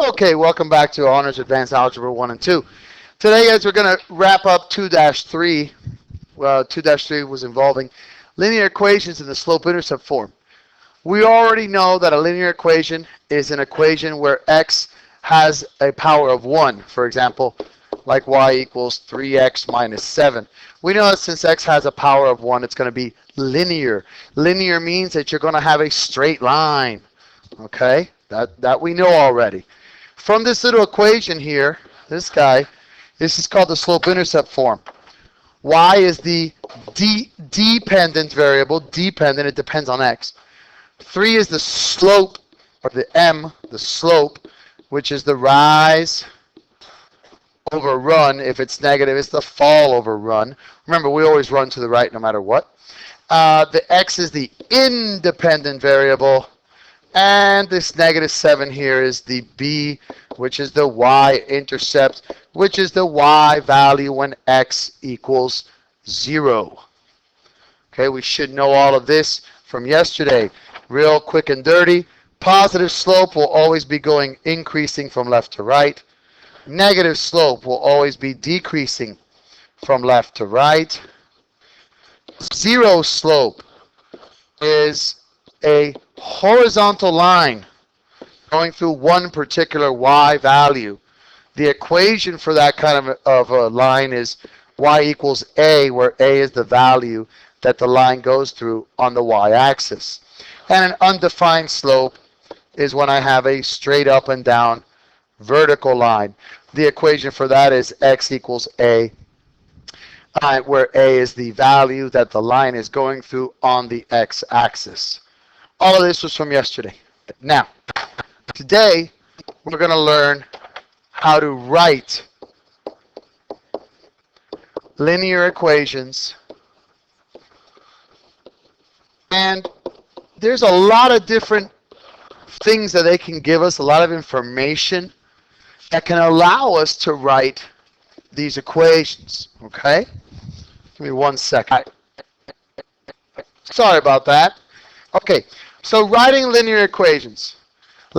Okay, welcome back to Honors Advanced Algebra 1 and 2. Today, guys, we're going to wrap up 2-3. Well, 2-3 was involving linear equations in the slope-intercept form. We already know that a linear equation is an equation where x has a power of 1. For example, like y equals 3x minus 7. We know that since x has a power of 1, it's going to be linear. Linear means that you're going to have a straight line. Okay? That we know already. From this little equation here, this is called the slope-intercept form. Y is the dependent variable. Dependent, it depends on x. 3 is the slope, or the m, the slope, which is the rise over run. If it's negative, it's the fall over run. Remember, we always run to the right no matter what. The x is the independent variable. And this negative 7 here is the b, which is the y-intercept, which is the y value when x equals 0. Okay, we should know all of this from yesterday. Real quick and dirty. Positive slope will always be going increasing from left to right. Negative slope will always be decreasing from left to right. Zero slope is a horizontal line going through one particular y value. The equation for that kind of a line is y equals a, where a is the value that the line goes through on the y-axis. And an undefined slope is when I have a straight up and down vertical line. The equation for that is x equals a, where a is the value that the line is going through on the x-axis. All of this was from yesterday. Now, today, we're going to learn how to write linear equations. And there's a lot of different things that they can give us, a lot of information that can allow us to write these equations. Okay? Give me 1 second. Sorry about that. Okay. So writing linear equations.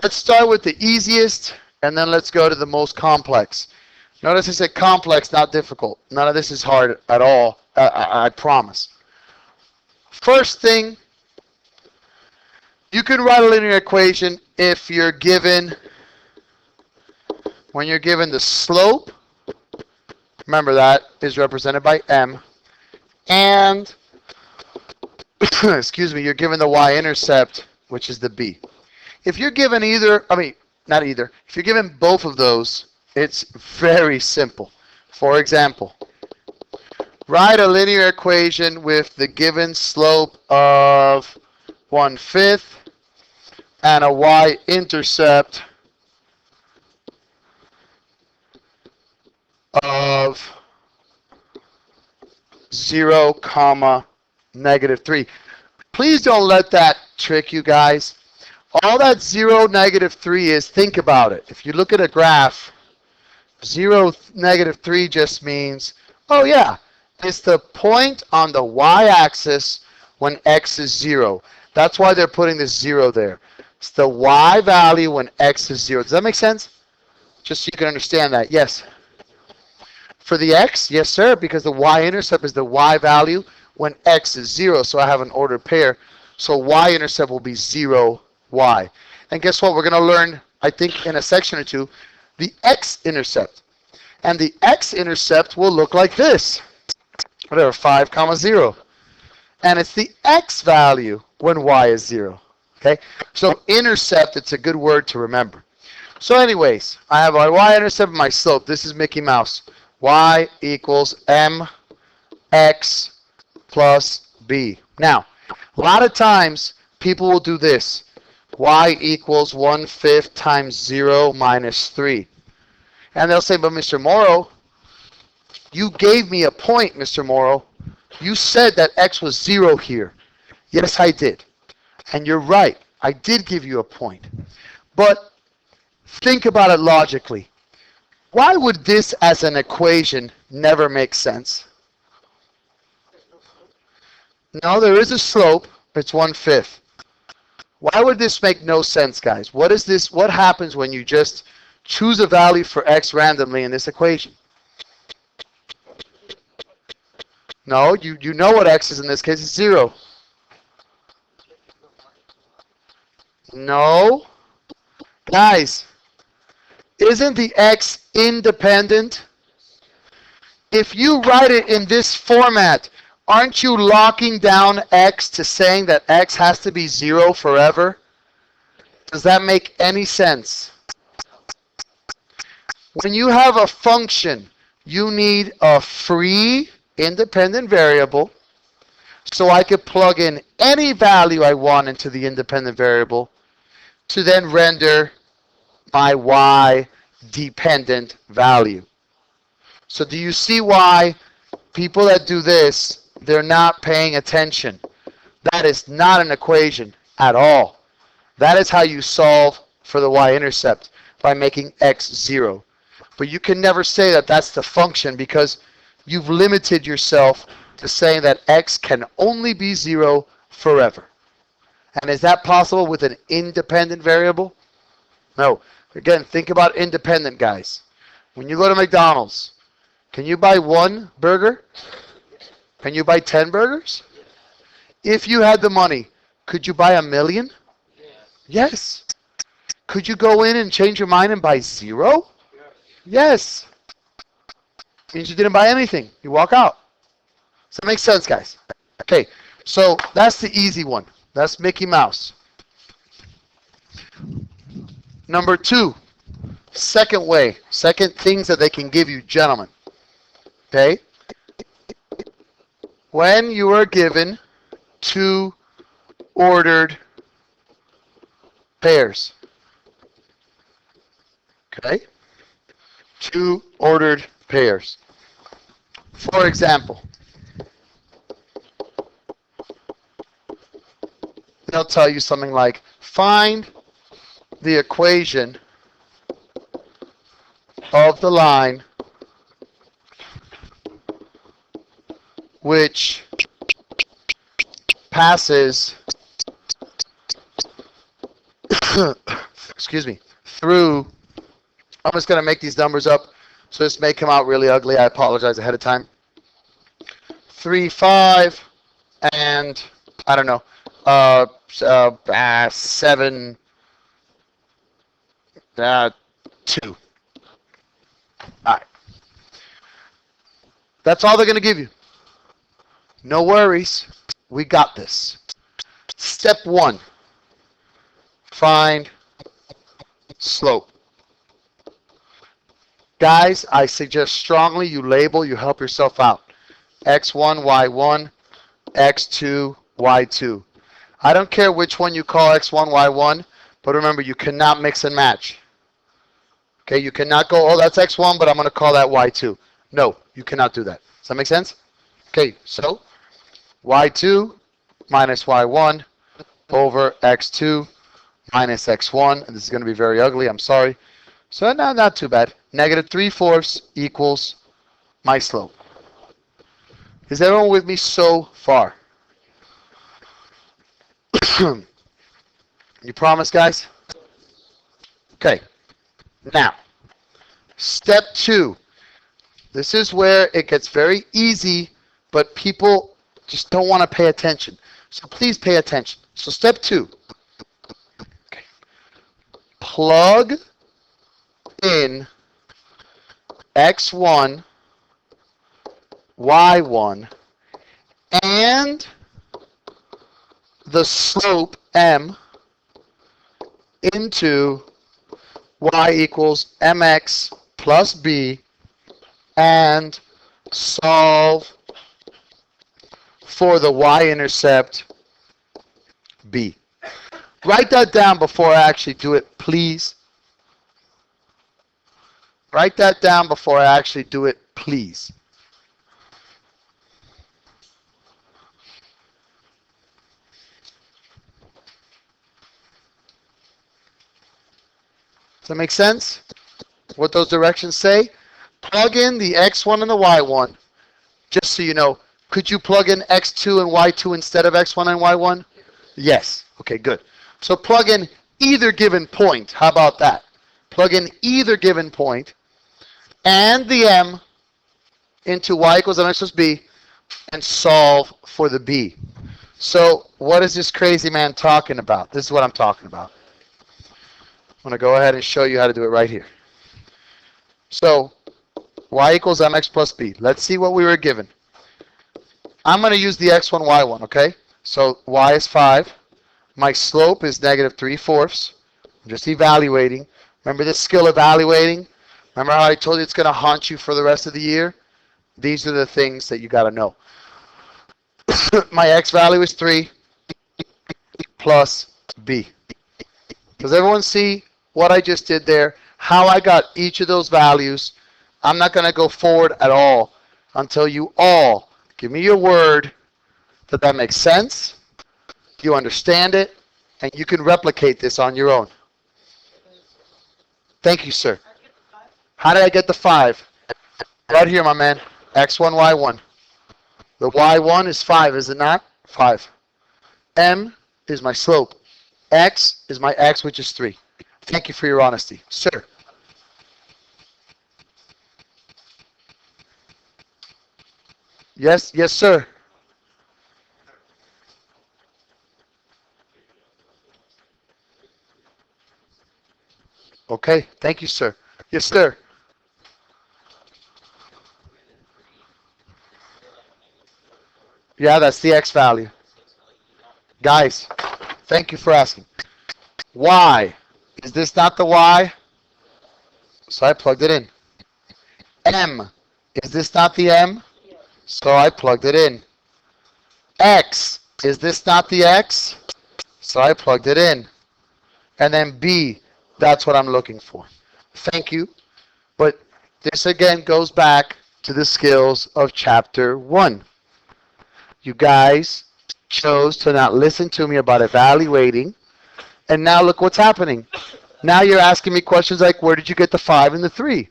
Let's start with the easiest, and then let's go to the most complex. Notice I said complex, not difficult. None of this is hard at all, I promise. First thing, you can write a linear equation if you're given, when you're given the slope, remember that is represented by m, and excuse me, you're given the y-intercept, which is the b. If you're given either, not either, if you're given both of those, it's very simple. For example, write a linear equation with the given slope of 1/5 and a y-intercept of 0, -3. Please don't let that trick you guys. All that 0, -3 is, think about it. If you look at a graph, 0, -3 just means, oh yeah, it's the point on the y-axis when x is 0. That's why they're putting this 0 there. It's the y value when x is 0. Does that make sense? Just so you can understand that. Yes. For the x, yes sir, because the y-intercept is the y value when x is 0, so I have an ordered pair. So y-intercept will be 0, y. And guess what? We're going to learn, I think, in a section or two, the x-intercept. And the x-intercept will look like this. Whatever, 5, 0. And it's the x value when y is 0. Okay? So intercept, it's a good word to remember. So anyways, I have my y-intercept and my slope. This is Mickey Mouse. Y equals mx plus b. Now, a lot of times people will do this. Y equals 1/5 times 0 minus 3. And they'll say, but Mr. Morrow, you gave me a point, Mr. Morrow. You said that x was 0 here. Yes, I did. And you're right. I did give you a point. But think about it logically. Why would this as an equation never make sense? No, there is a slope. It's 1/5. Why would this make no sense, guys? What is this? What happens when you just Choose a value for x randomly in this equation. No, you know what x is in this case. It's 0. No. Guys, isn't the x independent? If you write it in this format, aren't you locking down x to saying that x has to be 0 forever? Does that make any sense? When you have a function, you need a free independent variable, so I could plug in any value I want into the independent variable to then render my y dependent value. So do you see why people that do this, they're not paying attention? That is not an equation at all. That is how you solve for the y-intercept, by making x 0. But you can never say that that's the function, because you've limited yourself to saying that x can only be 0 forever. And is that possible with an independent variable? No. Again, think about independent, guys. When you go to McDonald's, can you buy 1 burger? Can you buy 10 burgers? If you had the money, could you buy 1,000,000? Yes. Could you go in and change your mind and buy 0? Yes. Means you didn't buy anything. You walk out. Does that make sense, guys? Okay, so that's the easy one. That's Mickey Mouse. Number 2, second way, second things that they can give you, gentlemen. Okay? When you are given 2 ordered pairs. Okay? 2 ordered pairs. For example, they'll tell you something like, find the equation of the line which passes excuse me, through, I'm just going to make these numbers up, so this may come out really ugly. I apologize ahead of time. 3, 5, and I don't know, 7, 2. All right. That's all they're going to give you. No worries. We got this. Step 1. Find slope. Guys, I suggest strongly you label, you help yourself out. x1, y1, x2, y2. I don't care which one you call x1, y1, but remember, you cannot mix and match. Okay, you cannot go, oh, that's x1, but I'm going to call that y2. No, you cannot do that. Does that make sense? Okay, so y2 minus y1 over x2 minus x1, and this is going to be very ugly, I'm sorry. So no, not too bad. Negative 3/4 equals my slope. Is everyone with me so far? You promise, guys? Okay. Now, step 2. This is where it gets very easy, but people just don't want to pay attention. So please pay attention. So step 2. Okay. Plug in x1, y1, and the slope m into y equals mx plus b, and solve for the y-intercept b. Write that down before I actually do it, please. Write that down before I actually do it, please. Does that make sense? What those directions say? Plug in the x1 and the y1. Just so you know, could you plug in x2 and y2 instead of x1 and y1? Yes. Okay, good. So plug in either given point. How about that? plug in either given point and the m into y equals mx plus b and solve for the b. So what is this crazy man talking about? This is what I'm talking about. I'm going to go ahead and show you how to do it right here. So y equals mx plus b. Let's see what we were given. I'm going to use the x1, y1, okay? So y is 5. My slope is negative 3/4. I'm just evaluating. Remember this skill evaluating? Remember how I told you it's going to haunt you for the rest of the year? These are the things that you got to know. My x value is 3 plus b. Does everyone see what I just did there? How I got each of those values? I'm not going to go forward at all until you all give me your word that that makes sense, you understand it, and you can replicate this on your own. Thank you, sir. How did I get the 5? Right here, my man. x1, y1. The y1 is 5, is it not? 5. M is my slope. X is my x, which is 3. Thank you for your honesty. Sir. Yes, yes, sir. Okay, thank you, sir. Yes, sir. Yeah, that's the x value. Guys, thank you for asking. Y. Is this not the y? So I plugged it in. M. Is this not the m? So I plugged it in. X. Is this not the x? So I plugged it in. And then B. That's what I'm looking for. Thank you. But this again goes back to the skills of chapter 1. You guys chose to not listen to me about evaluating. And now look what's happening. Now you're asking me questions like, where did you get the 5 and the 3?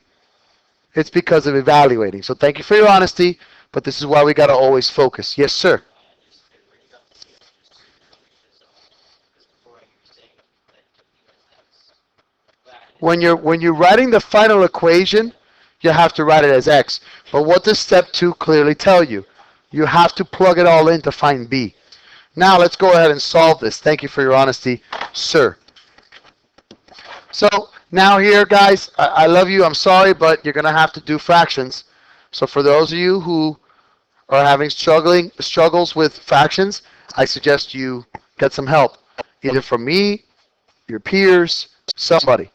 It's because of evaluating. So thank you for your honesty, but this is why we got to always focus. Yes, sir. When you're writing the final equation, you have to write it as x. But what does step 2 clearly tell you? You have to plug it all in to find b. Now let's go ahead and solve this. Thank you for your honesty, sir. So now here, guys, I love you. I'm sorry, but you're going to have to do fractions. So for those of you who are having struggles with fractions, I suggest you get some help, either from me, your peers, somebody.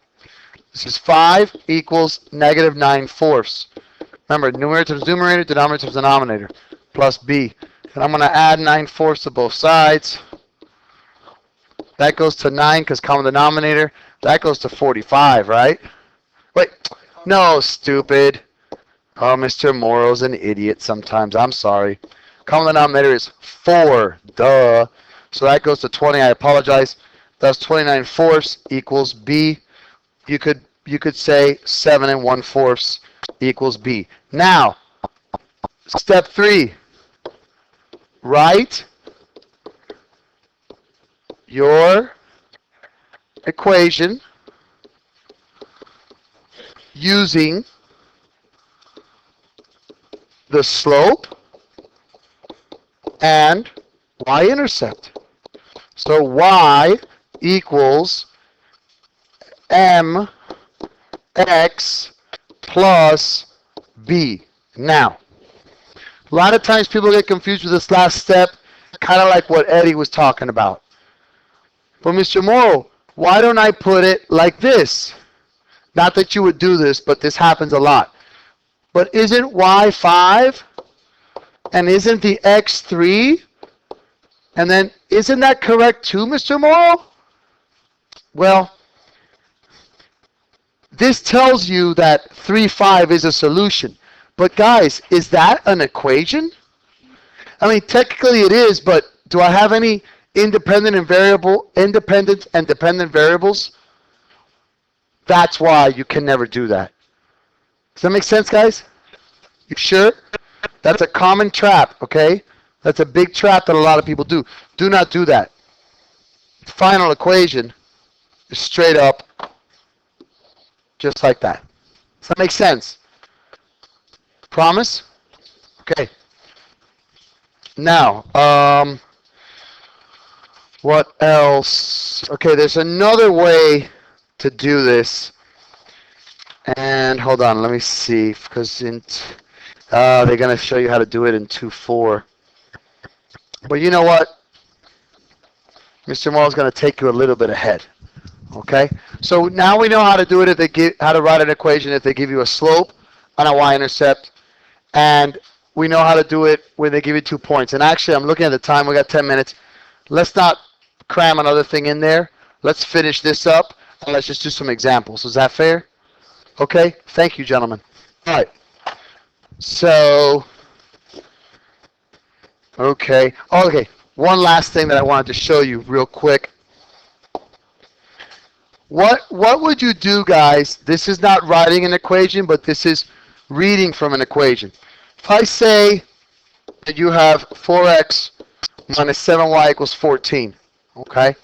This is 5 equals negative 9/4. Remember, numerator times numerator, denominator times denominator, plus b. And I'm going to add 9/4 to both sides. That goes to 9 because common denominator. That goes to 45, right? Wait, no, stupid. Oh, Mr. Morrow's an idiot sometimes. I'm sorry. Common denominator is 4, duh. So that goes to 20. I apologize. Thus 29/4 equals b. You could say 7 1/4 equals b. Now, step 3. Write your equation using the slope and y-intercept. So y equals mx plus b. Now, a lot of times people get confused with this last step, kind of like what Eddie was talking about. But Mr. Morrow, why don't I put it like this? Not that you would do this, but this happens a lot. But isn't y 5? And isn't the x 3? And then, isn't that correct too, Mr. Morrow? Well, this tells you that 3, 5 is a solution. But guys, is that an equation? I mean, technically it is, but do I have any independent and dependent variables? That's why you can never do that. Does that make sense, guys? You sure? That's a common trap, okay? That's a big trap that a lot of people do. Do not do that. The final equation is straight up just like that. Does that make sense? Promise? Okay. Now, what else? Okay, there's another way to do this. And hold on, let me see, because they're going to show you how to do it in 2-4. But you know what? Mr. Morrow is going to take you a little bit ahead. Okay? So now we know how to do it how to write an equation if they give you a slope and a y-intercept. And we know how to do it when they give you 2 points. And actually, I'm looking at the time. We got 10 minutes. Let's not cram another thing in there. Let's finish this up, and let's just do some examples. Is that fair? Okay? Thank you, gentlemen. All right. So, okay. Oh, okay. One last thing that I wanted to show you real quick. What would you do, guys? This is not writing an equation, but this is reading from an equation. If I say that you have 4x minus 7y equals 14, okay?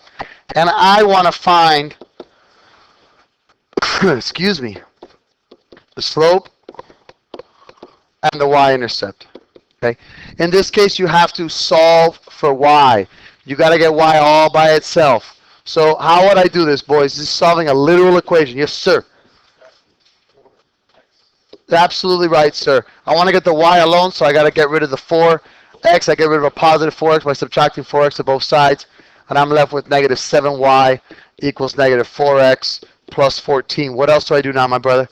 And I want to find, excuse me, the slope and the y-intercept, okay? In this case, you have to solve for y. You got to get y all by itself. So how would I do this, boys? This is solving a literal equation. Yes, sir. Absolutely right, sir. I want to get the y alone, so I got to get rid of the 4x. I get rid of a positive 4x by subtracting 4x to both sides. And I'm left with negative 7y equals negative 4x plus 14. What else do I do now, my brother?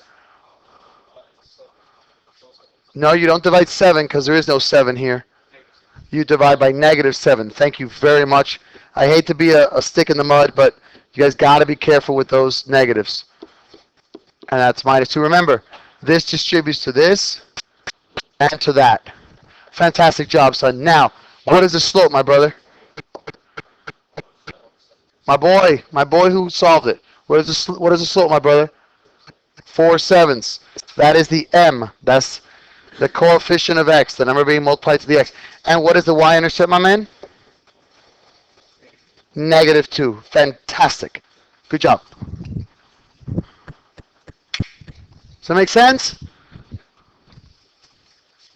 No, you don't divide 7 because there is no 7 here. You divide by negative 7. Thank you very much. I hate to be a stick in the mud, but you guys got to be careful with those negatives. And that's minus 2. Remember, this distributes to this and to that. Fantastic job, son. Now, what is the slope, my brother? My boy who solved it. What is the slope, my brother? 4/7. That is the m. That's the coefficient of x, the number being multiplied to the x. And what is the y-intercept, my man? Negative 2. Fantastic. Good job. Does that make sense?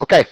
Okay.